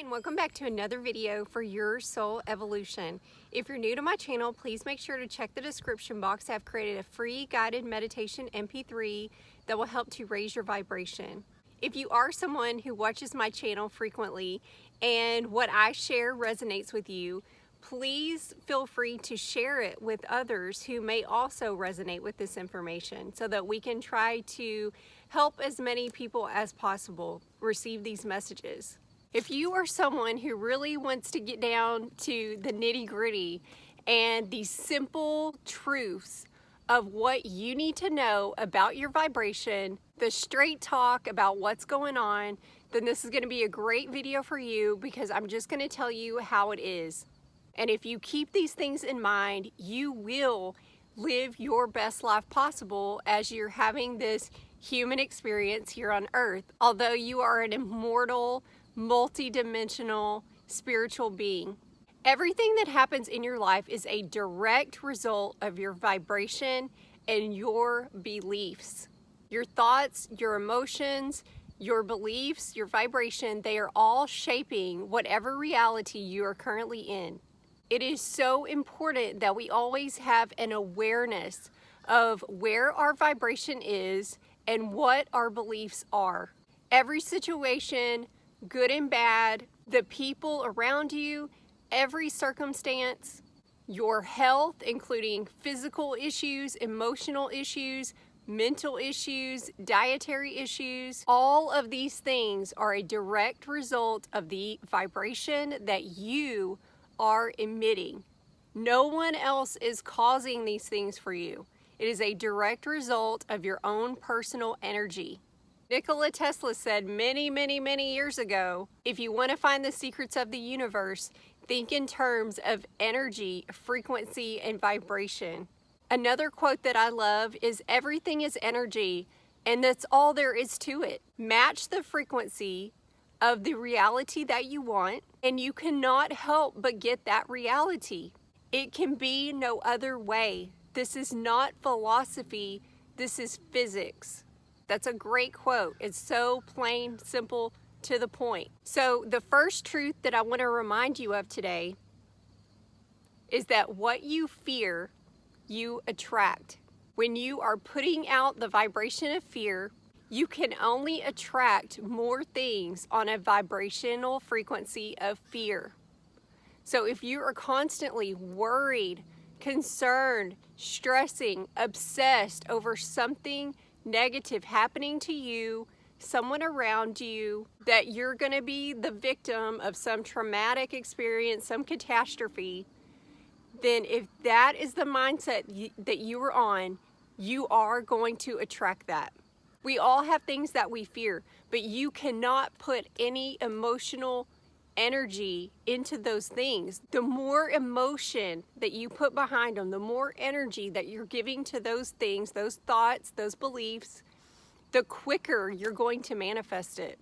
And welcome back to another video for Your Soul Evolution. If you're new to my channel, please make sure to check the description box. I've created a free guided meditation MP3 that will help to raise your vibration. If you are someone who watches my channel frequently and what I share resonates with you, please feel free to share it with others who may also resonate with this information so that we can try to help as many people as possible receive these messages. If you are someone who really wants to get down to the nitty-gritty and the simple truths of what you need to know about your vibration, the straight talk about what's going on, then this is going to be a great video for you, because I'm just going to tell you how it is. And if you keep these things in mind, you will live your best life possible as you're having this human experience here on earth. Although you are an immortal, multi-dimensional spiritual being. Everything that happens in your life is a direct result of your vibration and your beliefs. Your thoughts, your emotions, your beliefs, your vibration, they are all shaping whatever reality you are currently in. It is so important that we always have an awareness of where our vibration is and what our beliefs are. Every situation, good and bad, the people around you, every circumstance, your health, including physical issues, emotional issues, mental issues, dietary issues, all of these things are a direct result of the vibration that you are emitting. No one else is causing these things for you. It is a direct result of your own personal energy. Nikola Tesla said many years ago, if you want to find the secrets of the universe, think in terms of energy, frequency, and vibration. Another quote that I love is, everything is energy, and that's all there is to it. Match the frequency of the reality that you want, and you cannot help but get that reality. It can be no other way. This is not philosophy, this is physics. That's a great quote. It's so plain, simple, to the point. So the first truth that I want to remind you of today is that what you fear, you attract. When you are putting out the vibration of fear, you can only attract more things on a vibrational frequency of fear. So if you are constantly worried, concerned, stressing, obsessed over something negative happening to you, someone around you, that you're going to be the victim of some traumatic experience, some catastrophe, then if that is the mindset that you are on, you are going to attract that. We all have things that we fear, but you cannot put any emotional energy into those things. The more emotion that you put behind them, the more energy that you're giving to those things, those thoughts, those beliefs, the quicker you're going to manifest it.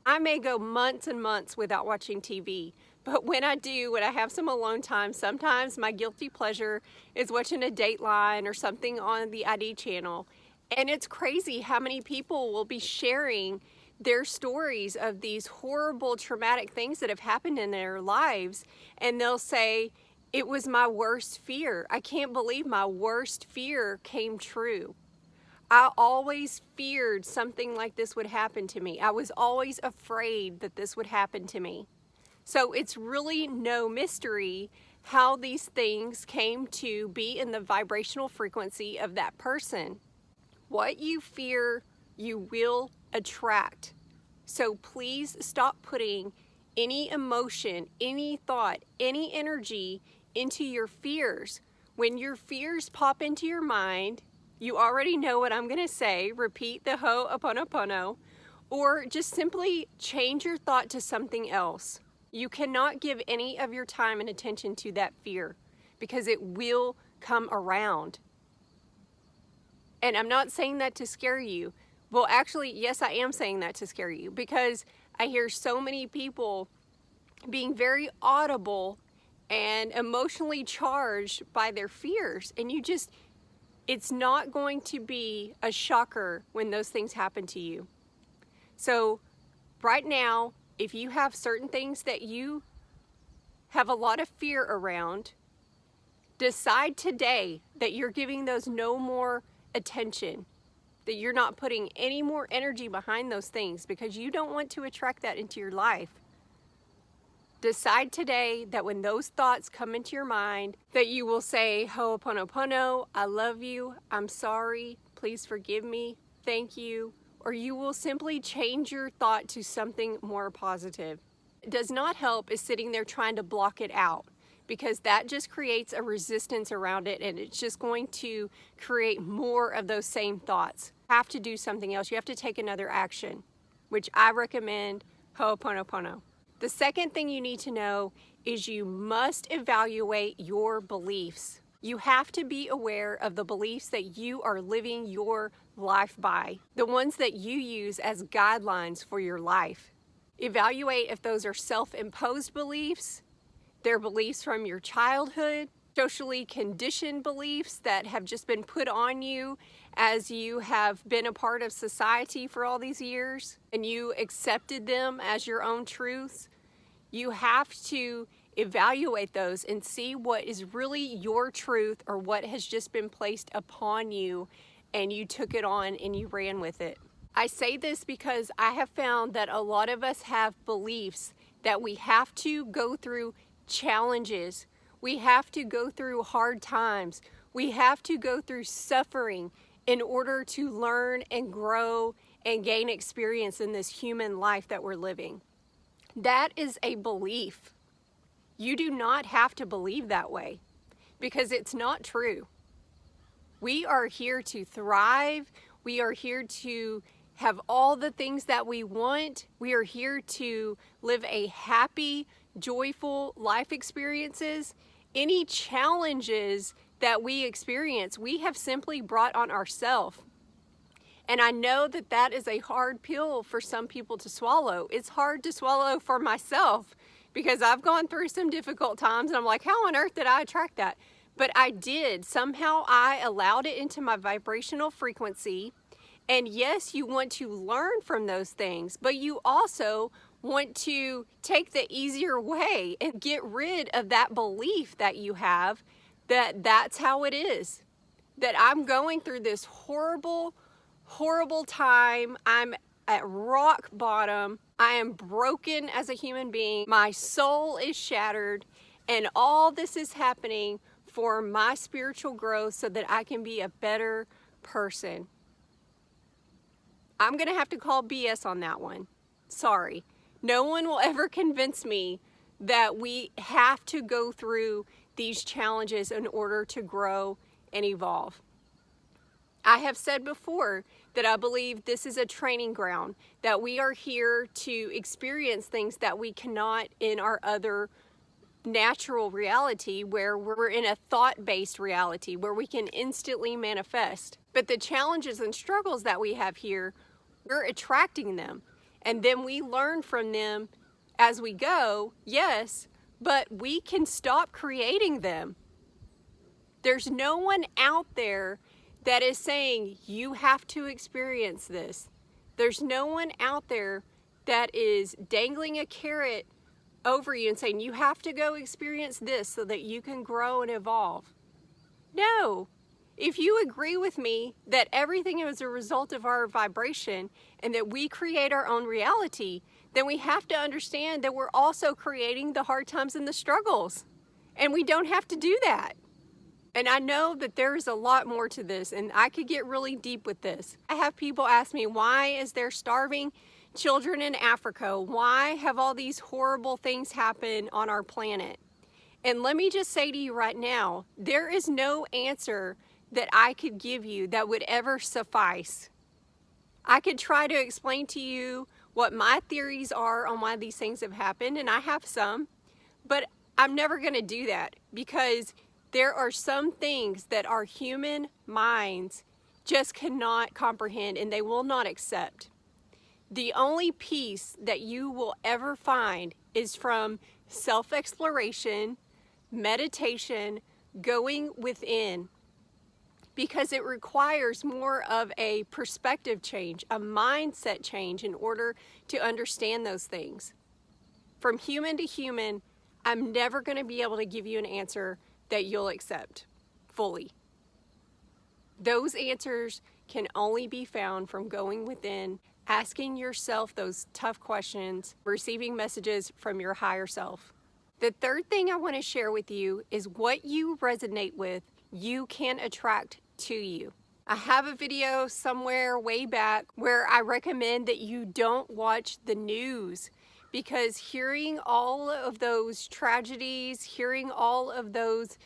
I may go months and months without watching TV, but when I do, when I have some alone time, sometimes my guilty pleasure is watching a Dateline or something on the ID channel. And it's crazy how many people will be sharing their stories of these horrible traumatic things that have happened in their lives, and they'll say, it was my worst fear. I can't believe my worst fear came true. I always feared something like this would happen to me. I was always afraid that this would happen to me. So it's really no mystery how these things came to be in the vibrational frequency of that person. What you fear, you will attract. So please stop putting any emotion, any thought, any energy into your fears. When your fears pop into your mind, you already know what I'm going to say. Repeat the Ho'oponopono, or just simply change your thought to something else. You cannot give any of your time and attention to that fear, because it will come around. And I'm not saying that to scare you. Well, actually, yes, I am saying that to scare you, because I hear so many people being very audible and emotionally charged by their fears. And it's not going to be a shocker when those things happen to you. So right now, if you have certain things that you have a lot of fear around, decide today that you're giving those no more attention, that you're not putting any more energy behind those things because you don't want to attract that into your life. Decide today that when those thoughts come into your mind, that you will say, Ho'oponopono, I love you, I'm sorry, please forgive me, thank you, or you will simply change your thought to something more positive. It does not help is sitting there trying to block it out, because that just creates a resistance around it, and it's just going to create more of those same thoughts. You have to do something else. You have to take another action, which I recommend Ho'oponopono. The second thing you need to know is you must evaluate your beliefs. You have to be aware of the beliefs that you are living your life by, the ones that you use as guidelines for your life. Evaluate if those are self-imposed beliefs, they're beliefs from your childhood, socially conditioned beliefs that have just been put on you as you have been a part of society for all these years and you accepted them as your own truths. You have to evaluate those and see what is really your truth or what has just been placed upon you and you took it on and you ran with it. I say this because I have found that a lot of us have beliefs that we have to go through challenges. We have to go through hard times. We have to go through suffering in order to learn and grow and gain experience in this human life that we're living. That is a belief. You do not have to believe that way because it's not true. We are here to thrive. We are here to have all the things that we want. We are here to live a happy, joyful life experiences. Any challenges that we experience, we have simply brought on ourselves. And I know that that is a hard pill for some people to swallow. It's hard to swallow for myself because I've gone through some difficult times and I'm like, how on earth did I attract that? But I did. Somehow I allowed it into my vibrational frequency. And yes, you want to learn from those things, but you also want to take the easier way and get rid of that belief that you have that that's how it is, that I'm going through this horrible time. I'm at rock bottom. I am broken as a human being. My soul is shattered, and all this is happening for my spiritual growth so that I can be a better person. I'm gonna have to call BS on that one. Sorry. No one will ever convince me that we have to go through these challenges in order to grow and evolve. I have said before that I believe this is a training ground, that we are here to experience things that we cannot in our other natural reality, where we're in a thought-based reality where we can instantly manifest. But the challenges and struggles that we have here, we're attracting them, and then we learn from them as we go, yes, but we can stop creating them. There's no one out there that is saying you have to experience this. There's no one out there that is dangling a carrot over you and saying you have to go experience this so that you can grow and evolve. No. If you agree with me that everything is a result of our vibration and that we create our own reality, then we have to understand that we're also creating the hard times and the struggles. And we don't have to do that. And I know that there is a lot more to this, and I could get really deep with this. I have people ask me, why is there starving children in Africa? Why have all these horrible things happen on our planet? And let me just say to you right now, there is no answer that I could give you that would ever suffice. I could try to explain to you what my theories are on why these things have happened, and I have some, but I'm never going to do that because there are some things that our human minds just cannot comprehend and they will not accept. The only peace that you will ever find is from self-exploration, meditation, going within, because it requires more of a perspective change, a mindset change in order to understand those things. From human to human, I'm never going to be able to give you an answer that you'll accept fully. Those answers can only be found from going within, asking yourself those tough questions, receiving messages from your higher self. The third thing I want to share with you is what you resonate with, you can attract to you. I have a video somewhere way back where I recommend that you don't watch the news, because hearing all of those tragedies, hearing all of those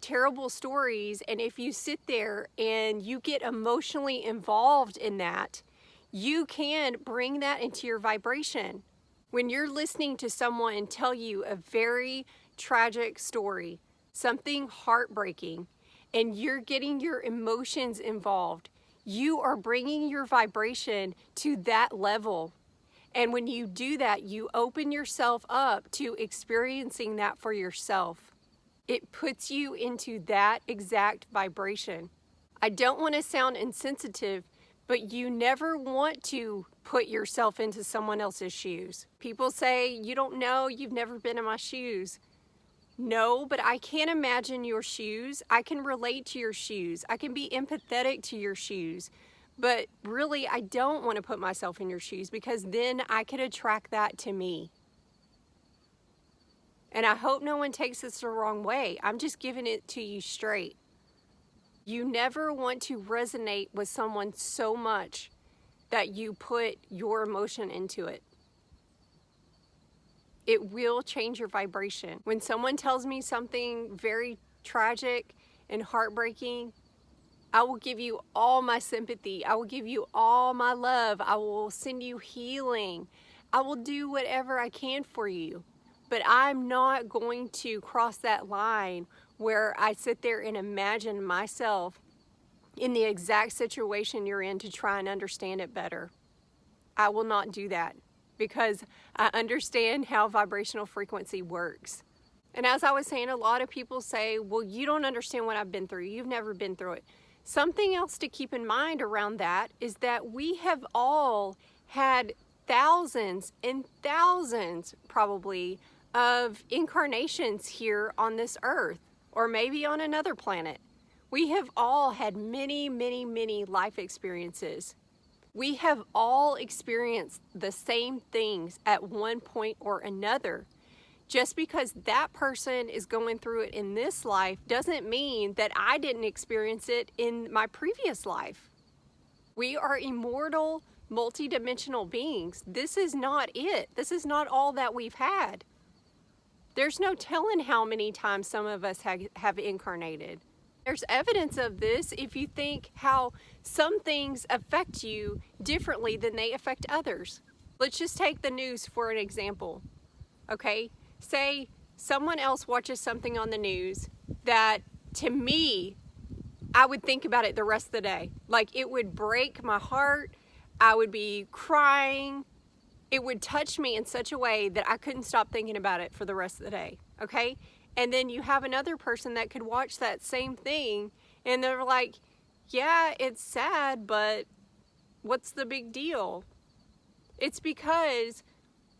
terrible stories, and if you sit there and you get emotionally involved in that, you can bring that into your vibration. When you're listening to someone tell you a very tragic story, something heartbreaking, and you're getting your emotions involved, you are bringing your vibration to that level. And when you do that, you open yourself up to experiencing that for yourself. It puts you into that exact vibration. I don't want to sound insensitive, but you never want to put yourself into someone else's shoes. People say, you don't know, you've never been in my shoes. No, but I can imagine your shoes. I can relate to your shoes. I can be empathetic to your shoes. But really, I don't want to put myself in your shoes, because then I could attract that to me. And I hope no one takes this the wrong way. I'm just giving it to you straight. You never want to resonate with someone so much that you put your emotion into it. It will change your vibration. When someone tells me something very tragic and heartbreaking, I will give you all my sympathy. I will give you all my love. I will send you healing. I will do whatever I can for you. But I'm not going to cross that line where I sit there and imagine myself in the exact situation you're in to try and understand it better. I will not do that, because I understand how vibrational frequency works. And as I was saying, a lot of people say, well, you don't understand what I've been through. You've never been through it. Something else to keep in mind around that is that we have all had thousands and thousands, probably, of incarnations here on this earth, or maybe on another planet. We have all had many, many, many life experiences. We have all experienced the same things at one point or another. Just because that person is going through it in this life doesn't mean that I didn't experience it in my previous life. We are immortal, multidimensional beings. This is not it. This is not all that we've had. There's no telling how many times some of us have incarnated. There's evidence of this if you think how some things affect you differently than they affect others. Let's just take the news for an example, okay? Say someone else watches something on the news that, to me, I would think about it the rest of the day. Like, it would break my heart. I would be crying. It would touch me in such a way that I couldn't stop thinking about it for the rest of the day, okay? And then you have another person that could watch that same thing and they're like, yeah, it's sad, but what's the big deal? It's because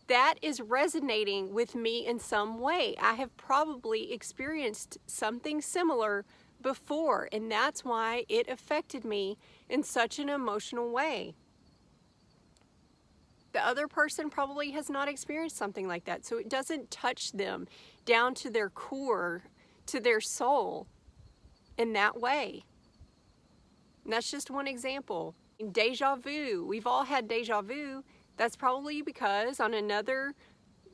that is resonating with me in some way. I have probably experienced something similar before, and that's why it affected me in such an emotional way. The other person probably has not experienced something like that, so it doesn't touch them down to their core, to their soul in that way. And that's just one example. Deja vu. We've all had deja vu. That's probably because on another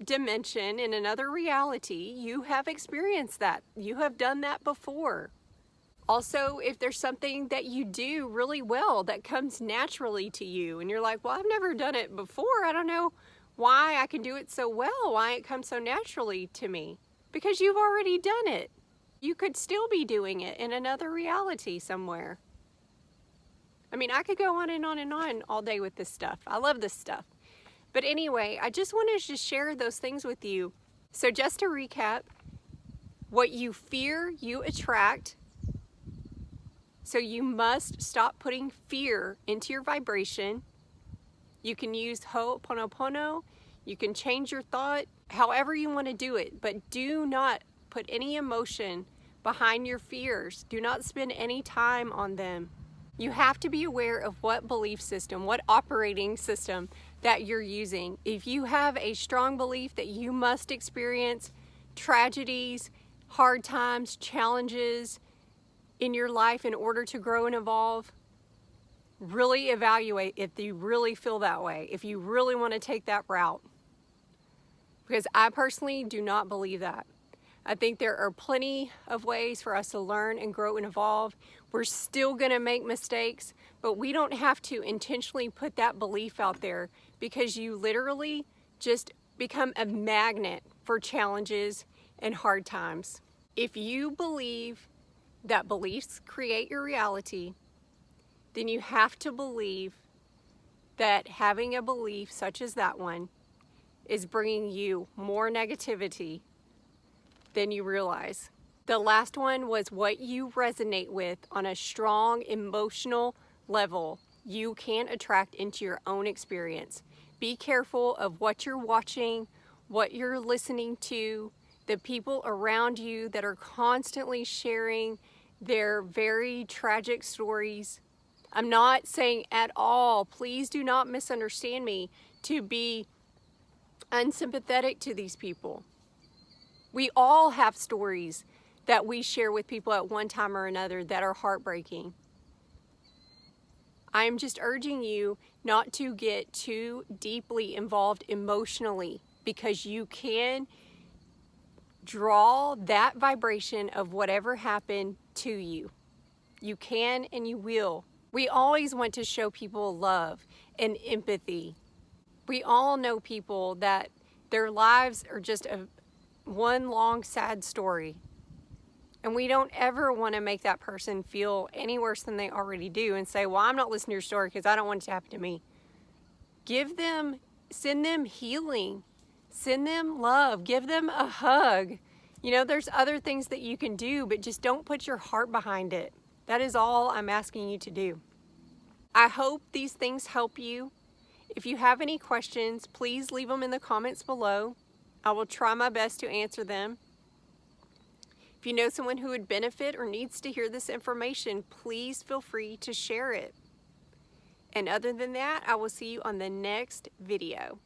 dimension, in another reality, you have experienced that. You have done that before. Also, if there's something that you do really well that comes naturally to you and you're like, well, I've never done it before. I don't know why I can do it so well, why it comes so naturally to me. Because you've already done it. You could still be doing it in another reality somewhere. I mean, I could go on and on and on all day with this stuff. I love this stuff. But anyway, I just wanted to share those things with you. So just to recap, what you fear, you attract. So you must stop putting fear into your vibration. You can use Ho'oponopono. You can change your thought however you want to do it, but do not put any emotion behind your fears. Do not spend any time on them. You have to be aware of what belief system, what operating system that you're using. If you have a strong belief that you must experience tragedies, hard times, challenges in your life in order to grow and evolve, really evaluate if you really feel that way, if you really want to take that route. Because I personally do not believe that. I think there are plenty of ways for us to learn and grow and evolve. We're still going to make mistakes, but we don't have to intentionally put that belief out there, because you literally just become a magnet for challenges and hard times. If you believe that beliefs create your reality, then you have to believe that having a belief such as that one is bringing you more negativity than you realize. The last one was what you resonate with on a strong emotional level. You can attract into your own experience. Be careful of what you're watching, what you're listening to, the people around you that are constantly sharing their very tragic stories. I'm not saying at all, please do not misunderstand me, to be unsympathetic to these people. We all have stories that we share with people at one time or another that are heartbreaking. I am just urging you not to get too deeply involved emotionally, because you can draw that vibration of whatever happened to you. You can and you will. We always want to show people love and empathy. We all know people that their lives are just one long sad story. And we don't ever want to make that person feel any worse than they already do and say, well, I'm not listening to your story because I don't want it to happen to me. Send them healing, send them love, give them a hug. You know, there's other things that you can do, but just don't put your heart behind it. That is all I'm asking you to do. I hope these things help you. If you have any questions, please leave them in the comments below. I will try my best to answer them. If you know someone who would benefit or needs to hear this information, please feel free to share it. And other than that, I will see you on the next video.